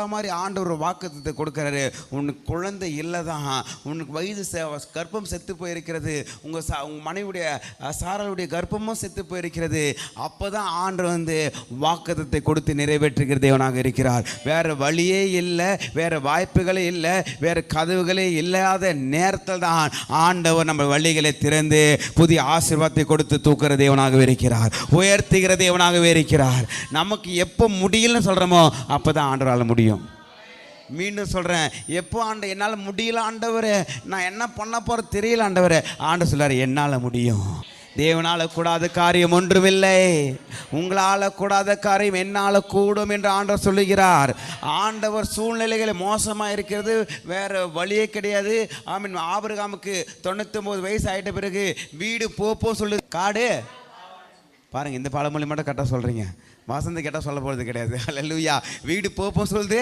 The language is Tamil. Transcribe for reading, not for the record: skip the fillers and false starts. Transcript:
மாதிரி ஆண்டவர் வாக்குத்தத்தத்தை கொடுக்குறாரு. உனக்கு குழந்தை இல்லைதான், உனக்கு வயது கர்ப்பம் செத்து போயிருக்கிறது, உங்கள் மனைவியுடைய சாராளுடைய கர்ப்பமும் செத்து போயிருக்கிறது. அப்போ தான் ஆண்டவர் வாக்குத்தத்தை கொடுத்து நிறைவேற்றுகிற தேவனாக இருக்கிறார். வேறு வழியே இல்லை, வேறு வாய்ப்புகளே இல்லை, வேறு கதவுகளே இல்லாத நேரத்தில் தான் ஆண்டவர் நம்ம வழிகளை திறந்து புதிய ஆசீர்வாதத்தை கொடுத்து தூக்குற தேவனாகவே இருக்கிறார், உயர்த்துகிற தேவனாகவே இருக்கிறார். நமக்கு எப்போ முடியலன்னு சொல்கிறோமோ அப்போ தான் ஆண்டவரால் முடியும். மீண்டும் சொல்கிறேன், எப்போ என்னால் முடியல ஆண்டவரே, நான் என்ன பண்ண போகிற தெரியல ஆண்டவரே, ஆண்டவர் சொல்கிறார் என்னால் முடியும். தேவனால் கூடாத காரியம் ஒன்றுமில்லை, உங்களால் கூடாத காரியம் என்னால் கூடும் என்று ஆண்டவர் சொல்லுகிறார். ஆண்டவர் சூழ்நிலைகளை மோசமாக இருக்கிறது, வேறு வழியே கிடையாது. ஆபிரகாமுக்கு 99 வயசு ஆகிட்ட பிறகு வீடு போப்போ சொல்லுது, காடு பாருங்கள். இந்த பழமொழி மட்டும் கரெக்டாக சொல்கிறீங்க, வசந்தி கேட்டால் சொல்ல போகிறது கிடையாது. அல்லேலூயா. வீடு போப்போ சொல்லுது.